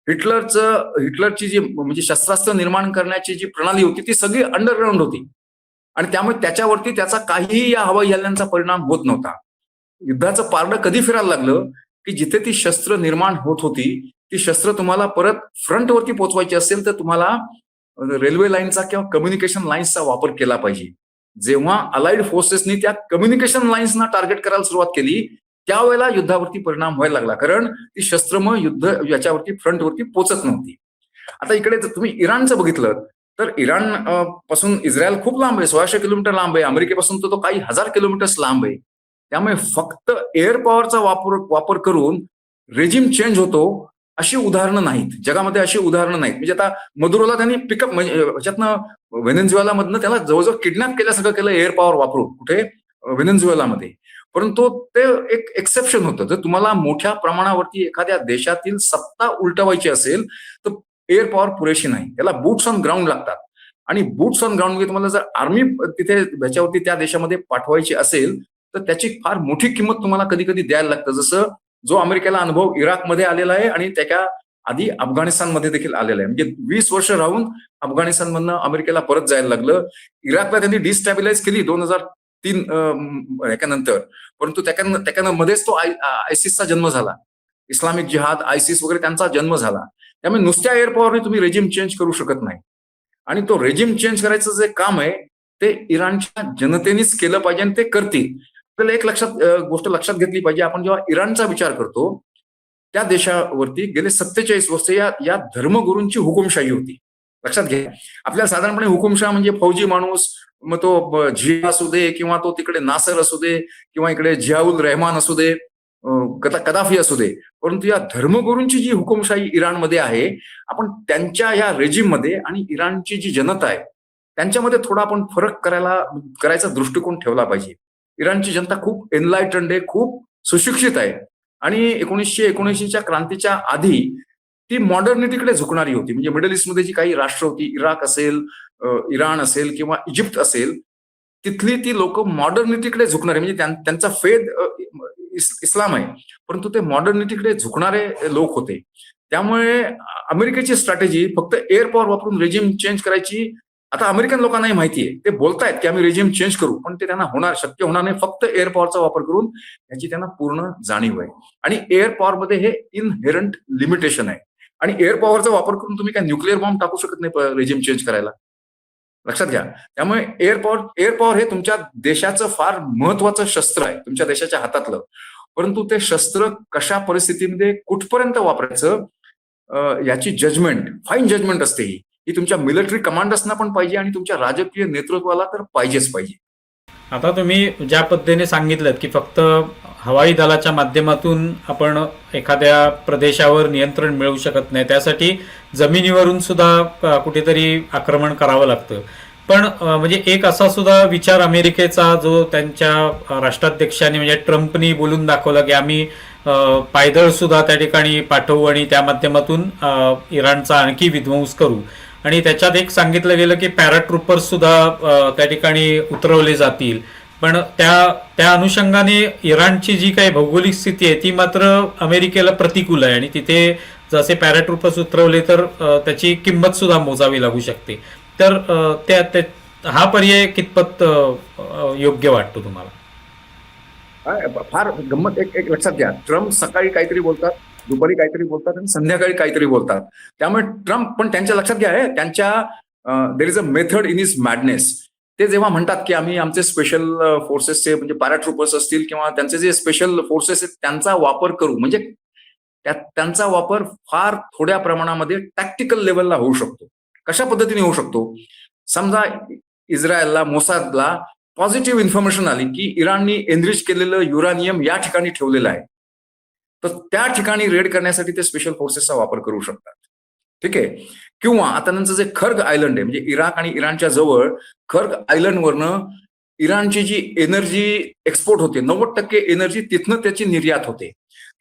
हिटलरची जी म्हणजे शस्त्रास्त्र निर्माण करण्याची जी प्रणाली होती ती सगळी अंडरग्राऊंड होती आणि त्यामुळे त्याच्यावरती त्याचा काहीही या हवाई हल्ल्यांचा परिणाम होत नव्हता. युद्धाचं पारडं कधी फिरायला लागलं की जिथे ती शस्त्र निर्माण होत होती ती शस्त्र तुम्हाला परत फ्रंटवरती पोहोचवायची असेल तर तुम्हाला रेल्वे लाईनचा किंवा कम्युनिकेशन लाईन्सचा वापर केला पाहिजे. जेव्हा अलाइड फोर्सेसनी त्या कम्युनिकेशन लाईन्सना टार्गेट करायला सुरुवात केली त्यावेळेला युद्धावरती परिणाम व्हायला लागला, कारण ती शस्त्र मग युद्ध याच्यावरती फ्रंटवरती पोचत नव्हती. आता इकडे जर तुम्ही इराणचं बघितलं तर इराण पासून इस्रायल खूप लांब आहे, 1600 किलोमीटर लांब आहे. अमेरिकेपासून तर तो काही हजार किलोमीटर्स लांब आहे. त्यामुळे फक्त एअर पॉवरचा वापर करून रेजिम चेंज होतो अशी उदाहरणं नाहीत जगामध्ये. अशी उदाहरणं नाहीत. म्हणजे आता मदुरोला त्यांनी पिकअप म्हणजे ह्याच्यातनं व्हेनेझुएलामधनं त्याला जवळजवळ किडनॅप केल्यासारखं केलं एअर पॉवर वापरून, कुठे व्हेनेझुएलामध्ये. परंतु ते एक एक्सेप्शन होतं. जर तुम्हाला मोठ्या प्रमाणावरती एखाद्या देशातील सत्ता उलटवायची असेल तर एअर पॉवर पुरेशी नाही, त्याला बूट्स ऑन ग्राउंड लागतात. आणि बूट्स ऑन ग्राउंड मध्ये तुम्हाला जर आर्मी तिथे ह्याच्यावरती त्या देशामध्ये पाठवायची असेल तर त्याची फार मोठी किंमत तुम्हाला कधी कधी द्यायला लागतं. जसं जो अमेरिकेला अनुभव इराकमध्ये आलेला आहे आणि त्याच्या आधी अफगाणिस्तानमध्ये देखील आलेला आहे. म्हणजे 20 वर्ष राहून अफगाणिस्तानमधनं अमेरिकेला परत जायला लागलं. इराकला त्यांनी डिस्टॅबिलाइज केली 2003 ह्याच्यानंतर, परंतु त्याच्यानं मध्येच तो आयसिसचा जन्म झाला. इस्लामिक जिहाद, आयसिस वगैरे त्यांचा जन्म झाला. त्यामुळे नुसत्या एअर पॉवरने तुम्ही रेजिम चेंज करू शकत नाही. आणि तो रेजिम चेंज करायचं जे काम आहे ते इराणच्या जनतेनेच केलं पाहिजे आणि ते करतील. आपल्याला एक गोष्ट लक्षात घेतली पाहिजे. आपण जेव्हा इराणचा विचार करतो त्या देशावरती गेले 47 वर्ष या धर्मगुरूंची हुकुमशाही होती. लक्षात घ्या. आपल्याला साधारणपणे हुकुमशाह म्हणजे फौजी माणूस, मग तो झिया असू दे किंवा तो तिकडे नासर असू दे किंवा इकडे जियाउल रहमान असू दे, कदाफी असू दे. परंतु या धर्मगुरूंची जी हुकुमशाही इराणमध्ये आहे, आपण त्यांच्या या रेजिम मध्ये आणि इराणची जी जनता आहे त्यांच्यामध्ये थोडा आपण फरक करायचा दृष्टिकोन ठेवला पाहिजे. इराणची जनता खूप एनलायटन्ड आहे, खूप सुशिक्षित आहे आणि 1979च्या क्रांतीच्या आधी ती मॉडर्निटीकडे झुकणारी होती. म्हणजे मिडल ईस्टमध्ये जी काही राष्ट्र होती, इराक असेल, इराण असेल किंवा इजिप्त असेल, तिथली ती लोक मॉडर्निटीकडे झुकणारे, म्हणजे त्यांचा फेद इस्लाम आहे, परंतु ते मॉडर्निटीकडे झुकणारे लोक होते. त्यामुळे अमेरिकेची स्ट्रॅटेजी फक्त एअर पॉवर वापरून रेजिम चेंज करायची आता अमेरिकन लोकांनाही माहिती आहे. ते बोलतायत की आम्ही रेजिम चेंज करू, पण ते त्यांना शक्य होणार नाही. फक्त एअर पॉवरचा वापर करून याची त्यांना पूर्ण जाणीव आहे. आणि एअर पॉवरमध्ये हे इनहेरंट लिमिटेशन आहे. आणि एअर पॉवरचा वापर करून तुम्ही काय न्यूक्लिअर बॉम्ब टाकू शकत नाही रेजिम चेंज करायला. लक्षात घ्या. त्यामुळे एअर पॉवर हे तुमच्या देशाचं फार महत्वाचं शस्त्र आहे, तुमच्या देशाच्या हातातलं. परंतु ते शस्त्र कशा परिस्थितीमध्ये कुठपर्यंत वापरायचं याची जजमेंट, फाईन जजमेंट असते. ही तुमच्या मिलिटरी कमांडर्सना पण पाहिजे आणि तुमच्या राजकीय नेतृत्वाला तर पाहिजेच पाहिजे. आता तुम्ही ज्या पद्धतीने सांगितलं की फक्त हवाई दलाच्या माध्यमातून आपण एखाद्या प्रदेशावर नियंत्रण मिळवू शकत नाही, त्यासाठी जमिनीवरून सुद्धा कुठेतरी आक्रमण करावं लागतं. पण म्हणजे एक असा सुद्धा विचार अमेरिकेचा जो त्यांच्या राष्ट्राध्यक्षांनी म्हणजे ट्रम्पनी बोलून दाखवला की आम्ही पायदळ सुद्धा त्या ठिकाणी पाठवू आणि त्या माध्यमातून इराणचा आणखी विध्वंस करू. आणि त्याच्यात एक सांगितलं गेलं की पॅराट्रुपर्स सुद्धा त्या ठिकाणी उतरवले जातील. पण त्या अनुषंगाने इराणची जी काही भौगोलिक स्थिती आहे ती मात्र अमेरिकेला प्रतिकूल आहे आणि तिथे जसे पॅराट्रुपर्स उतरवले तर त्याची किंमत सुद्धा मोजावी लागू शकते. तर हा पर्याय कितपत योग्य वाटतो तुम्हाला? फार गंमत. एक एक लक्षात घ्या, ट्रम्प सकाळी काहीतरी बोलतात, दुपारी काहीतरी बोलतात आणि संध्याकाळी काहीतरी बोलतात. त्यामुळे ट्रम्प पण त्यांच्या लक्षात घ्या, त्यांच्या there is a method in is madness. ते जेव्हा म्हणतात की आम्ही आमचे स्पेशल फोर्सेसचे म्हणजे पॅराट्रुपर्स असतील किंवा त्यांचे जे स्पेशल फोर्सेस आहेत त्यांचा वापर करू, म्हणजे त्यांचा वापर फार थोड्या प्रमाणामध्ये टॅक्टिकल लेवलला होऊ शकतो. कशा पद्धतीने होऊ शकतो? समजा इस्रायलला, मोसादला पॉझिटिव्ह इन्फॉर्मेशन आली की इराणनी एनरिच केलेलं युरानियम या ठिकाणी ठेवलेलं आहे, तर त्या ठिकाणी रेड करण्यासाठी ते स्पेशल फोर्सेसचा वापर करू शकतात. ठीक आहे. किंवा आता त्यांचं जे खर्ग आयलंड आहे, म्हणजे इराक आणि इराणच्या जवळ खर्ग आयलंडवरनं इराणची जी एनर्जी एक्सपोर्ट होते, 90% एनर्जी तिथनं त्याची निर्यात होते.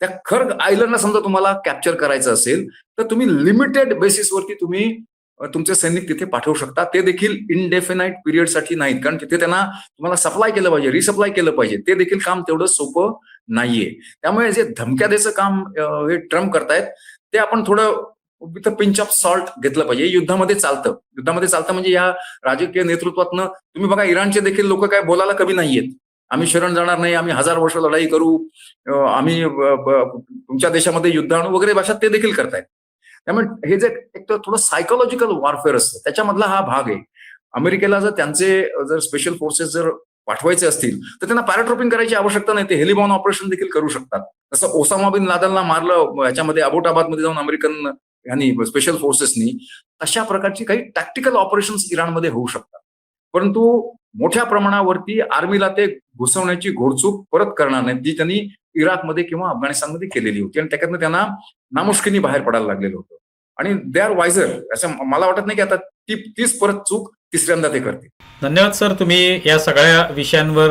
त्या खर्ग आयलंडला समजा तुम्हाला कॅप्चर करायचं असेल तर तुम्ही लिमिटेड बेसिसवरती तुम्ही तुमचे सैनिक तिथे पाठवू शकता. ते देखील इनडेफिनाईट पिरियडसाठी नाहीत, कारण तिथे त्यांना तुम्हाला सप्लाय केलं पाहिजे, रिसप्लाय केलं पाहिजे. ते देखील काम तेवढं सोपं नाहीये. त्यामुळे जे धमक्या द्यायचं काम हे ट्रम्प करतायत, ते आपण थोडं with a pinch of salt घेतलं पाहिजे. युद्धामध्ये चालतं म्हणजे या राजकीय नेतृत्वातनं तुम्ही बघा, इराणचे देखील लोक काय बोलायला कमी नाहीयेत. आम्ही शरण जाणार नाही, आम्ही 1000 वर्ष लढाई करू, आम्ही तुमच्या देशामध्ये युद्ध आणू वगैरे भाषात ते देखील करतायत. त्यामुळे हे जे एक तर थोडं सायकोलॉजिकल वॉरफेअर असतं, त्याच्यामधला हा भाग आहे. अमेरिकेला जर स्पेशल फोर्सेस जर पाठवायचे असतील तर त्यांना पॅराट्रोपिंग करायची आवश्यकता नाही, ते हेलिबॉर्न ऑपरेशन देखील करू शकतात. जसं ओसामा बिन लादेनला मारलं याच्यामध्ये अबोटाबादमध्ये जाऊन अमेरिकन यांनी स्पेशल फोर्सेसनी, तशा प्रकारची काही टॅक्टिकल ऑपरेशन्स इराणमध्ये होऊ शकतात. परंतु मोठ्या प्रमाणावरती आर्मीला ते घुसवण्याची घोडचूक परत करणार नाही, जी त्यांनी इराकमध्ये किंवा अफगाणिस्तानमध्ये केलेली होती, आणि त्याच्यातनं त्यांना नामुष्कीनी बाहेर पडायला लागलेलं होतं. आणि दे आर वायझर. असं मला वाटत नाही की आता तीच परत चूक तिसऱ्यांदा ते करतील. धन्यवाद सर, तुम्ही या सगळ्या विषयांवर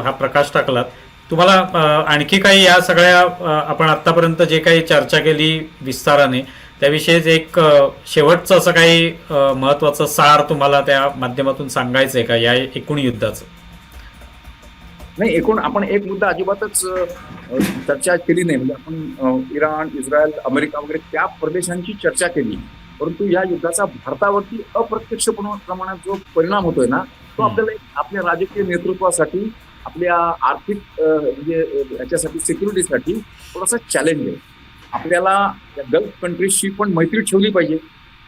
हा प्रकाश टाकलात. तुम्हाला आणखी काही या सगळ्या आपण आतापर्यंत जे काही चर्चा केली विस्ताराने, त्याविषयीच एक शेवटचं असं काही महत्वाचं सार तुम्हाला त्या माध्यमातून सांगायचंय का या एकूण युद्धाचं? नाही, एकूण आपण एक मुद्दा अजिबातच चर्चा केली नाही. म्हणजे आपण इराण, इस्रायल, अमेरिका वगैरे त्या प्रदेशांची चर्चा केली, परंतु या युद्धाचा भारतावरती अप्रत्यक्ष प्रमाणात जो परिणाम होतोय ना, तो आपल्याला आपल्या राजकीय नेतृत्वासाठी, आपल्या आर्थिक म्हणजे याच्यासाठी, सिक्युरिटीसाठी थोडासा चॅलेंज आहे. आपल्याला या गल्फ कंट्रीजशी पण मैत्री ठेवली पाहिजे.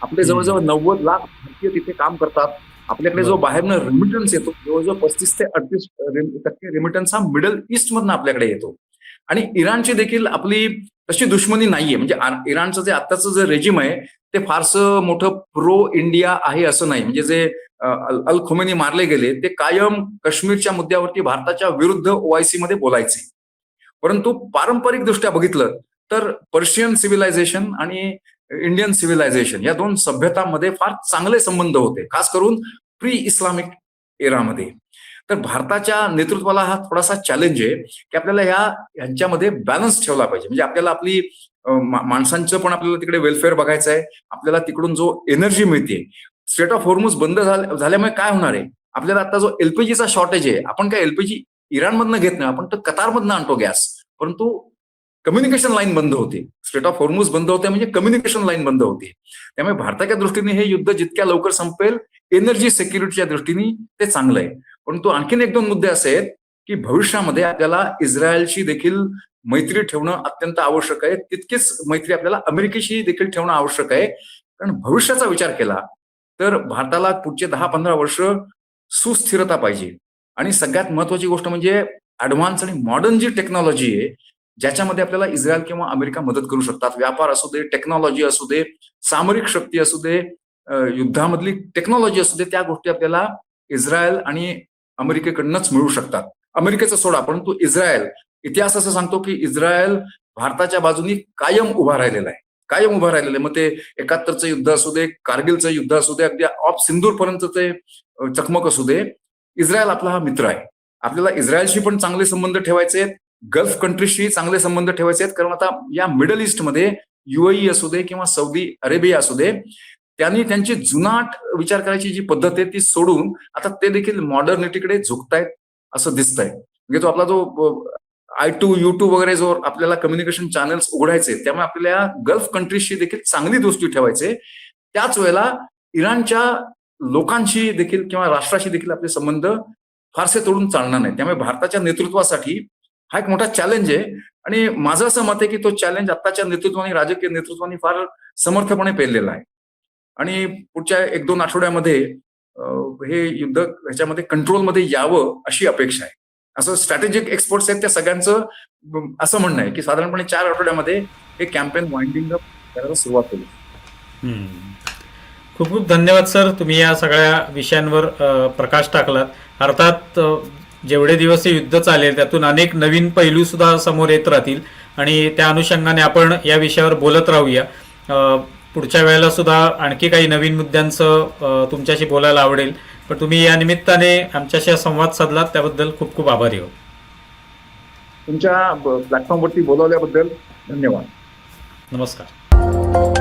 आपले जवळजवळ 90 लाख भारतीय तिथे काम करतात. आपल्याकडे जो बाहेरनं रेमिटन्स येतो, जवळजवळ 35 ते 38% रेमिटन्स हा मिडल ईस्ट मधनं आपल्याकडे येतो. आणि इराणची देखील आपली तशी दुश्मनी नाहीये. म्हणजे इराणचं जे आत्ताचं जे रेजिम आहे ते फारसं मोठं प्रो इंडिया आहे असं नाही. म्हणजे जे अल खोमेनी मारले गेले, ते कायम काश्मीरच्या मुद्द्यावरती भारताच्या विरुद्ध OIC मध्ये बोलायचे. परंतु पारंपरिक दृष्ट्या बघितलं तर पर्शियन सिव्हिलायझेशन आणि इंडियन सिव्हिलायझेशन या दोन सभ्यतांमध्ये फार चांगले संबंध होते, खास करून प्री इस्लामिक एरामध्ये. तर भारताच्या नेतृत्वाला हा थोडासा चॅलेंज आहे की आपल्याला यांच्यामध्ये बॅलन्स ठेवला पाहिजे. म्हणजे आपल्याला आपली माणसांचं पण आपल्याला तिकडे वेलफेअर बघायचं आहे. आपल्याला तिकडून जो एनर्जी मिळते, स्ट्रेट ऑफ हॉर्मुझ बंद झाल्यामुळे काय होणार आहे, आपल्याला आता जो एलपीजीचा शॉर्टेज आहे, आपण काय एलपीजी इराणमधनं घेत नाही, आपण तर कतारमधनं आणतो गॅस, परंतु कम्युनिकेशन लाईन बंद होते. स्ट्रेट ऑफ हॉर्मुझ बंद होते म्हणजे कम्युनिकेशन लाईन बंद होते. त्यामुळे भारताच्या दृष्टीने हे युद्ध जितक्या लवकर संपेल, एनर्जी सिक्युरिटीच्या दृष्टीने ते चांगलं आहे. परंतु आणखीन 1-2 मुद्दे असे आहेत की भविष्यामध्ये आपल्याला इस्रायलशी देखील मैत्री ठेवणं अत्यंत आवश्यक आहे. तितकीच मैत्री आपल्याला अमेरिकेशी देखील ठेवणं आवश्यक आहे. कारण भविष्याचा विचार केला तर भारताला पुढचे 10-15 वर्ष सुस्थिरता पाहिजे. आणि सगळ्यात महत्वाची गोष्ट म्हणजे ऍडव्हान्स आणि मॉडर्न जी टेक्नॉलॉजी आहे, ज्याच्यामध्ये आपल्याला इस्रायल किंवा अमेरिका मदत करू शकतात. व्यापार असू दे, टेक्नॉलॉजी असू दे, सामरिक शक्ती असू दे, युद्धामधली टेक्नॉलॉजी असू दे, त्या गोष्टी आपल्याला इस्रायल आणि अमेरिकेकडनंच मिळू शकतात. अमेरिकेचं सोडा, परंतु इस्रायल, इतिहास असं सांगतो की इस्रायल भारताच्या बाजूनी कायम उभा राहिलेला आहे. मग ते 71चं युद्ध असू दे, कारगिलचं युद्ध असू दे, अगदी ऑफ सिंदूर पर्यंत ते चकमक असू दे, इस्रायल आपला हा मित्र आहे. आपल्याला इस्रायलशी पण चांगले संबंध ठेवायचे आहेत, गल्फ कंट्रीजशी चांगले संबंध ठेवायचे आहेत. कारण आता या मिडल ईस्टमध्ये UAE असू दे किंवा सौदी अरेबिया असू दे, त्यांनी त्यांची जुनाट विचार करायची जी पद्धत आहे ती सोडून आता ते देखील मॉडर्निटीकडे झुकतायत असं दिसतंय. म्हणजे तो आपला जो I2, U2 वगैरे जो आपल्याला कम्युनिकेशन चॅनल्स उघडायचे, त्यामुळे आपल्याला गल्फ कंट्रीजशी देखील चांगली दोस्ती ठेवायचे. त्याच वेळेला इराणच्या लोकांशी देखील किंवा राष्ट्राशी देखील आपले संबंध फारसे तोडून चालणार नाही. त्यामुळे भारताच्या नेतृत्वासाठी हा एक मोठा चॅलेंज आहे आणि माझं असं मत आहे की तो चॅलेंज आत्ताच्या नेतृत्वाने, राजकीय नेतृत्वाने फार समर्थपणे पेललेला आहे आणि पुढच्या 1-2 आठवड्यामध्ये हे युद्ध ह्याच्यामध्ये कंट्रोलमध्ये यावं अशी अपेक्षा आहे. असं स्ट्रॅटेजिक एक्सपर्ट्स आहेत त्या सगळ्यांचं असं म्हणणं आहे की साधारणपणे 4 आठवड्यामध्ये हे कॅम्पेन वाइंडिंग अप करायला सुरुवात होईल. खूप खूप धन्यवाद सर, तुम्ही या सगळ्या विषयांवर प्रकाश टाकलात. अर्थात जेवढे दिवस हे युद्ध चालेल त्यातून अनेक नवीन पैलू सुद्धा समोर येत राहतील आणि त्या अनुषंगाने आपण या विषयावर बोलत राहूया. पुढच्या वेळेला सुद्धा आणखी काही नवीन मुद्द्यांचं तुमच्याशी बोलायला आवडेल. पण तुम्ही या निमित्ताने आमच्याशी संवाद साधलात त्याबद्दल खूप खूप आभारी आहोत. तुमच्या प्लॅटफॉर्मवरती बोलावल्याबद्दल धन्यवाद. नमस्कार.